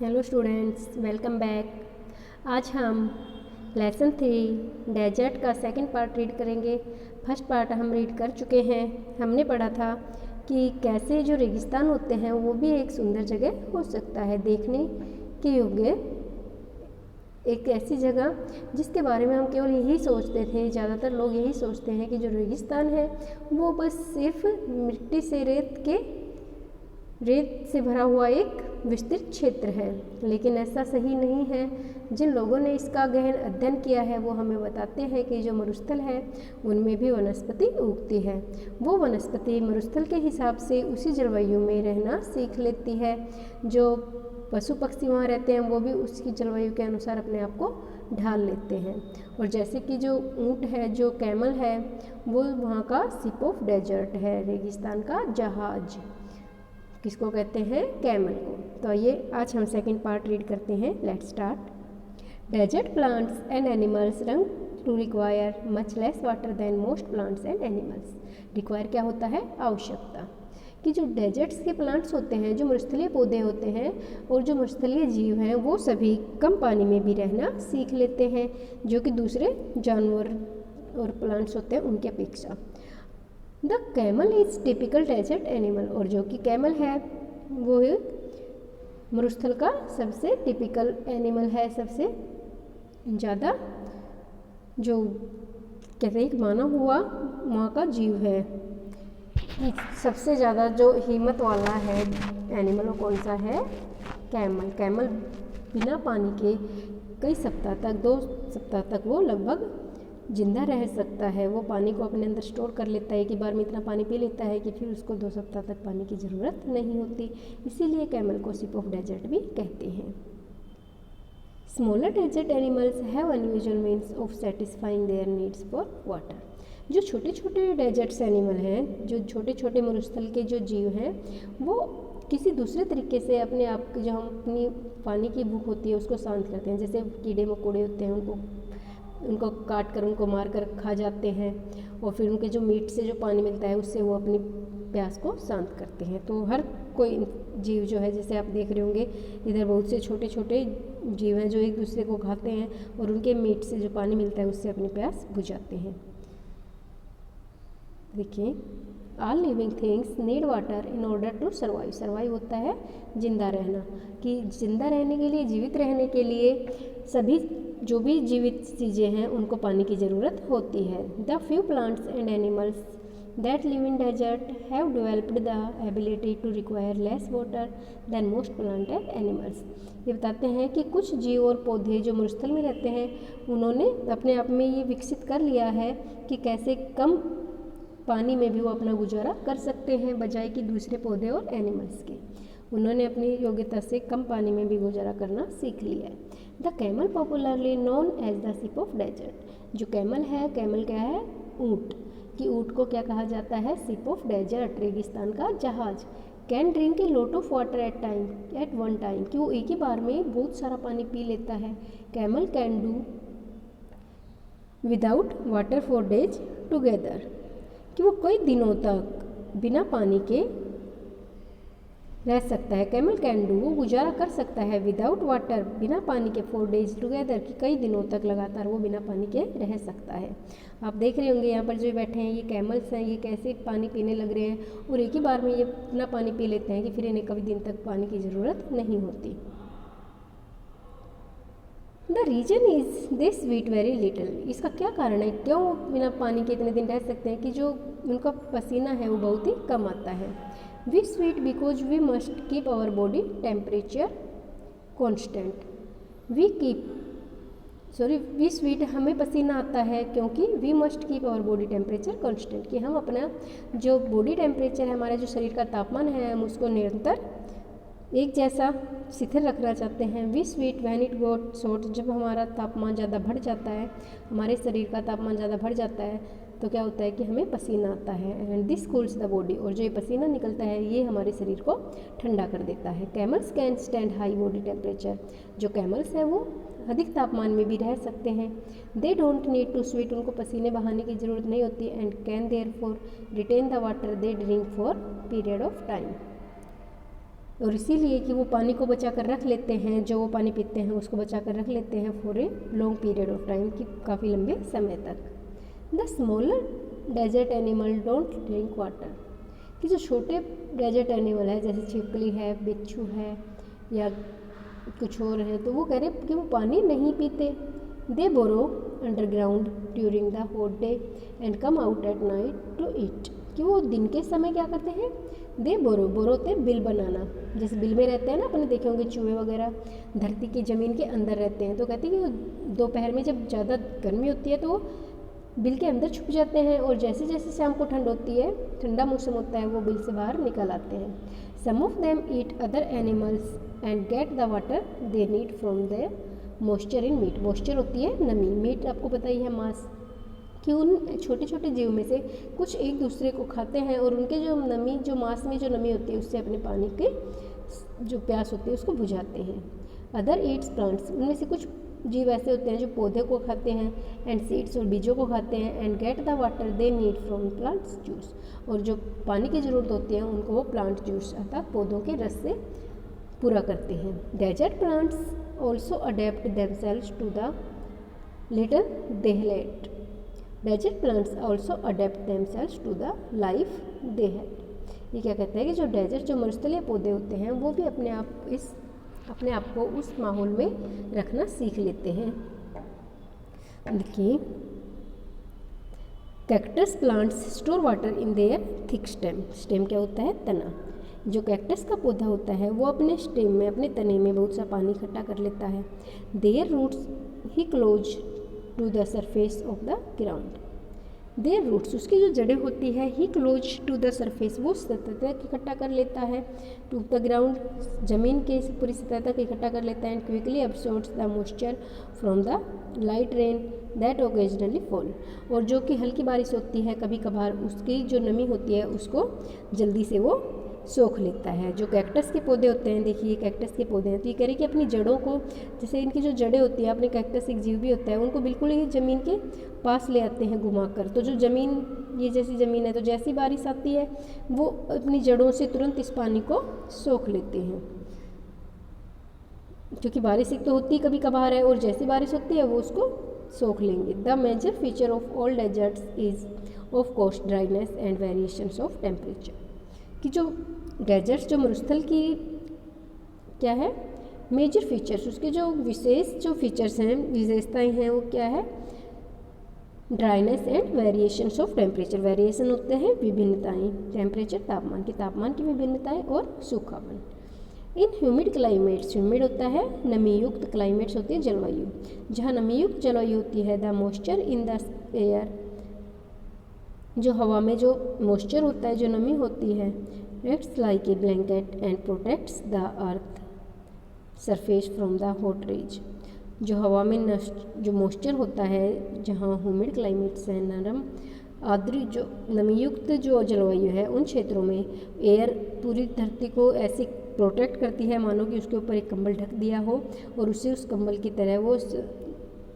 Hello students, welcome back. आज हम lesson 3 desert का सेकंड पार्ट रीड करेंगे। फर्स्ट पार्ट हम रीड कर चुके हैं। हमने पढ़ा था कि कैसे जो रेगिस्तान होते हैं वो भी एक सुंदर जगह हो सकता है, देखने के योग्य एक ऐसी जगह जिसके बारे में हम केवल यही सोचते थे। ज़्यादातर लोग यही सोचते हैं कि जो रेगिस्तान है वो बस सिर्फ मिट्टी से रेत से भरा हुआ एक विस्तृत क्षेत्र है, लेकिन ऐसा सही नहीं है। जिन लोगों ने इसका गहन अध्ययन किया है वो हमें बताते हैं कि जो मरुस्थल है उनमें भी वनस्पति उगती है। वो वनस्पति मरुस्थल के हिसाब से उसी जलवायु में रहना सीख लेती है। जो पशु पक्षी वहाँ रहते हैं वो भी उसकी जलवायु के अनुसार अपने आप को ढाल लेते हैं। और जैसे कि जो ऊँट है, जो कैमल है, वो वहाँ का शिप ऑफ डेजर्ट है, रेगिस्तान का जहाज। किसको कहते हैं? कैमल को। तो ये आज हम सेकंड पार्ट रीड करते हैं। Let's start. Desert plants and animals run to require much less water than most plants and animals. Require क्या होता है? आवश्यकता। कि जो डेजर्ट्स के प्लांट्स होते हैं, जो मरुस्थलीय पौधे होते हैं और जो मरुस्थलीय जीव हैं, वो सभी कम पानी में भी रहना सीख लेते हैं, जो कि दूसरे जानवर और प्लांट्स होते हैं उनकी अपेक्षा। The camel is typical desert animal. और जो कि कैमल है वो एक मरुस्थल का सबसे टिपिकल एनिमल है, सबसे ज़्यादा जो कहते हैं माना हुआ वहाँ का जीव है। सबसे ज़्यादा जो हिम्मत वाला है एनिमल वो कौन सा है? कैमल। कैमल बिना पानी के कई सप्ताह तक, 2 सप्ताह तक वो लगभग जिंदा रह सकता है। वो पानी को अपने अंदर स्टोर कर लेता है, एक बार में इतना पानी पी लेता है कि फिर उसको 2 सप्ताह तक पानी की ज़रूरत नहीं होती। इसीलिए कैमल को शिप ऑफ डेजर्ट भी कहते हैं। Smaller desert animals have unusual means of satisfying their needs for water. जो छोटे छोटे डेजर्ट्स एनिमल हैं, जो छोटे छोटे मरुस्थल के जो जीव हैं, वो किसी दूसरे तरीके से अपने आप जो हम अपनी पानी की भूख होती है उसको शांत करते हैं। जैसे कीड़े मकोड़े होते हैं, उनको काट कर, उनको मार कर खा जाते हैं, और फिर उनके जो मीट से जो पानी मिलता है उससे वो अपनी प्यास को शांत करते हैं। तो हर कोई जीव जो है, जैसे आप देख रहे होंगे इधर बहुत से छोटे छोटे जीव हैं जो एक दूसरे को खाते हैं और उनके मीट से जो पानी मिलता है उससे अपनी प्यास बुझाते हैं। देखिए, all living things need water in order to survive. Survive होता है जिंदा रहना, कि जिंदा रहने के लिए, जीवित रहने के लिए सभी जो भी जीवित चीज़ें हैं उनको पानी की ज़रूरत होती है। The few plants and animals that live in desert have developed the ability to require less water than most plant and animals. ये बताते हैं कि कुछ जीव और पौधे जो मरुस्थल में रहते हैं उन्होंने अपने आप में ये विकसित कर लिया है कि कैसे कम पानी में भी वो अपना गुजारा कर सकते हैं, बजाय कि दूसरे पौधे और एनिमल्स के। उन्होंने अपनी योग्यता से कम पानी में भी गुजारा करना सीख लिया है। The camel popularly known as the ship of desert. जो कैमल है, कैमल क्या है? ऊँट। कि ऊँट को क्या कहा जाता है? शिप ऑफ डेजर्ट, रेगिस्तान का जहाज। Can drink a lot of water at one time. कि वो एक ही बार में बहुत सारा पानी पी लेता है। Camel can do without water for days together. कि वो कई दिनों तक बिना पानी के रह सकता है। कैमल कैन डू, वो गुजारा कर सकता है विदाउट वाटर, बिना पानी के, 4 डेज टुगेदर, कि कई दिनों तक लगातार वो बिना पानी के रह सकता है। आप देख रहे होंगे यहाँ पर जो बैठे हैं ये कैमल्स हैं, ये कैसे पानी पीने लग रहे हैं और एक ही बार में ये इतना पानी पी लेते हैं कि फिर इन्हें कभी दिन तक पानी की ज़रूरत नहीं होती। The reason is they sweat very little. इसका क्या कारण है, क्यों बिना पानी के इतने दिन रह सकते हैं? कि जो उनका पसीना है वो बहुत ही कम आता है। We sweat because we must keep our body temperature constant. We sweat, हमें पसीना आता है क्योंकि we must keep our body temperature constant. कि हम अपना जो बॉडी टेम्परेचर है, हमारा जो शरीर का तापमान है, हम उसको निरंतर एक जैसा स्थिर रखना चाहते हैं। We sweat when it got short. जब हमारा तापमान ज़्यादा बढ़ जाता है, हमारे शरीर का तापमान ज़्यादा बढ़ जाता है, तो क्या होता है कि हमें पसीना आता है। And this cools the body. और जो ये पसीना निकलता है ये हमारे शरीर को ठंडा कर देता है। Camels can stand high body temperature. जो कैमल्स हैं वो अधिक तापमान में भी रह सकते हैं। They don't need to sweat, उनको पसीने बहाने की ज़रूरत नहीं होती। And can therefore retain the water they drink for period of time. और इसीलिए कि वो पानी को बचा कर रख लेते हैं, जो वो पानी पीते हैं उसको बचा कर रख लेते हैं for a long period of time, कि काफ़ी लंबे समय तक। The smaller desert animal don't drink water, कि जो छोटे डेजर्ट एनिमल है जैसे छिपकली है, बिच्छू है या कुछ और है, तो वो कह रहे कि वो पानी नहीं पीते। They burrow underground during the hot day and come out at night to eat, कि वो दिन के समय क्या करते हैं, दे बोरो, बोरो होते हैं बिल बनाना, जैसे बिल में रहते हैं ना, अपने देखे होंगे चूहे वगैरह धरती की ज़मीन के अंदर रहते हैं, तो कहते हैं कि दोपहर में जब ज़्यादा गर्मी होती है तो वो बिल के अंदर छुप जाते हैं, और जैसे जैसे शाम को ठंड होती है, ठंडा मौसम होता है, वो बिल से बाहर निकल आते हैं। Some of them eat other animals and get the water they need from the moisture in meat, moisture होती है नमी, मीट आपको पता ही है मांस, कि उन छोटे छोटे जीव में से कुछ एक दूसरे को खाते हैं और उनके जो नमी, जो मांस में जो नमी होती है उससे अपने पानी के जो प्यास होती है उसको बुझाते हैं। अदर ईट्स प्लांट्स, उनमें से कुछ जीव ऐसे होते हैं जो पौधे को खाते हैं, एंड सीड्स और बीजों को खाते हैं, and get the water they need from plants juice, और जो पानी की ज़रूरत होती है उनको वो प्लांट जूस अर्थात पौधों के रस से पूरा करते हैं। Desert plants also adapt themselves to the little देहलेट, desert plants also adapt themselves to the life they had. ये क्या कहते हैं कि जो डेजर्ट, जो मरुस्थलीय पौधे होते हैं वो भी अपने आप को उस माहौल में रखना सीख लेते हैं। देखिए, cactus plants store water in their thick stem, stem क्या होता है, तना। जो कैक्टस का पौधा होता है वो अपने स्टेम में, अपने तने में बहुत सा पानी इकट्ठा कर लेता है। देयर रूट्स ही close to the surface of the ground, their roots, उसकी जो जड़ें होती है, ही क्लोज टू द सरफेस, वो सतह तक इकट्ठा कर लेता है, टू द ग्राउंड, जमीन के पूरी सतह तक इकट्ठा कर लेता है, and quickly absorbs the moisture from the light rain that occasionally fall, और जो कि हल्की बारिश होती है कभी कभार, उसकी जो नमी होती है उसको जल्दी से वो सोख लेता है। जो कैक्टस के पौधे होते हैं, देखिए कैक्टस के पौधे हैं, तो ये कह रहे कि अपनी जड़ों को, जैसे इनकी जो जड़ें होती है, अपने कैक्टस एक जीव भी होता है, उनको बिल्कुल ही ज़मीन के पास ले आते हैं घुमाकर, तो जो ज़मीन, ये जैसी ज़मीन है तो जैसी बारिश आती है वो अपनी जड़ों से तुरंत इस पानी को सोख लेते हैं, क्योंकि बारिश एक तो होती कभी कभार है और जैसी बारिश होती है वो उसको सोख लेंगे। The major feature of all deserts is of course dryness and variations of temperature, कि जो डेजर्ट्स, जो मरुस्थल की क्या है मेजर फीचर्स, उसके जो विशेष जो फीचर्स हैं, विशेषताएं हैं, वो क्या है, dryness and variations of temperature, variation होते हैं विभिन्नताएं, टेम्परेचर तापमान की विभिन्नताएं, और सूखापन। इन ह्यूमिड क्लाइमेट्स, ह्यूमिड होता है नमी युक्त, क्लाइमेट्स होती है जलवायु, जहाँ नमी युक्त जलवायु होती है, the moisture in the air, जो हवा में जो मॉइस्चर होता है, जो नमी होती है, acts like a blanket and protects the earth surface from the hot rays, जो हवा में जो मॉइस्चर होता है, जहाँ ह्यूमिड क्लाइमेट्स हैं, नरम आर्द्र जो नमीयुक्त जो जलवायु है, उन क्षेत्रों में एयर पूरी धरती को ऐसे प्रोटेक्ट करती है मानो कि उसके ऊपर एक कंबल ढक दिया हो, और उसे उस कंबल की तरह वो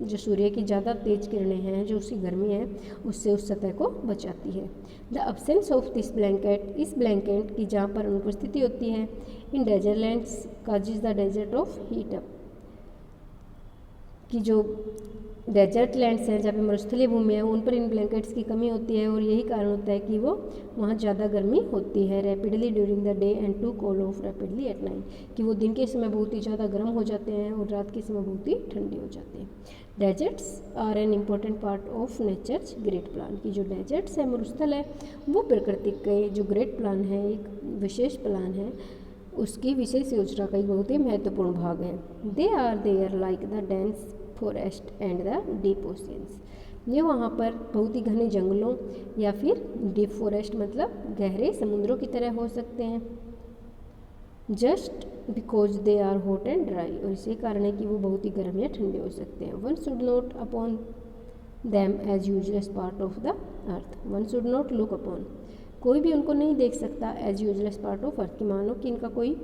जो सूर्य की ज़्यादा तेज किरणें हैं, जो उसकी गर्मी है, उससे उस सतह को बचाती है। The absence of this blanket, इस ब्लैंकेट की जहाँ पर अनुपस्थिति होती है, in desert lands causes the desert of heat up, कि जो डेजर्ट लैंड्स हैं, जहाँ पे मरुस्थलीय भूमि है, उन पर इन ब्लैंकेट्स की कमी होती है, और यही कारण होता है कि वो वहाँ ज़्यादा गर्मी होती है। Rapidly during the day and to cool off rapidly at night, कि वो दिन के समय बहुत ही ज़्यादा गर्म हो जाते हैं और रात के समय बहुत ही ठंडे हो जाते हैं। Deserts are an important part of nature's great plan, की जो डेजर्ट्स है, मरुस्थल है, वो प्रकृति के जो ग्रेट प्लान है, एक विशेष प्लान है, उसकी विशेष योजना का एक बहुत ही महत्वपूर्ण भाग है। They are there like the dense forest and the deep oceans, ये वहाँ पर बहुत ही घने जंगलों या फिर डीप फॉरेस्ट मतलब गहरे समुद्रों की तरह हो सकते हैं। Just because they are hot and dry, और इसी कारण है कि वो बहुत ही गर्म या ठंडे हो सकते हैं। One should not upon them as useless part of the earth, one should not look upon, कोई भी उनको नहीं देख सकता as useless part of earth, की मानो कि इनका कोई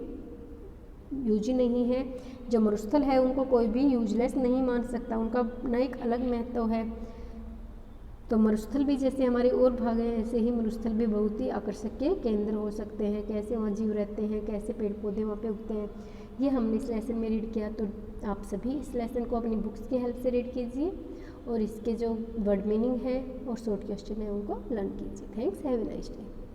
यूज ही नहीं है। जो मरुस्थल है उनको कोई भी यूजलेस नहीं मान सकता, उनका न एक अलग महत्व है तो मरुस्थल भी जैसे हमारे और भाग हैं, ऐसे ही मरुस्थल भी बहुत ही आकर्षक के केंद्र हो सकते हैं। कैसे वहाँ जीव रहते हैं, कैसे पेड़ पौधे वहाँ पे उगते हैं, ये हमने इस लेसन में रीड किया। तो आप सभी इस लेसन को अपनी बुक्स की हेल्प से रीड कीजिए और इसके जो वर्ड मीनिंग है और शॉर्ट क्वेश्चन है उनको लर्न कीजिए। Thanks, have a nice day.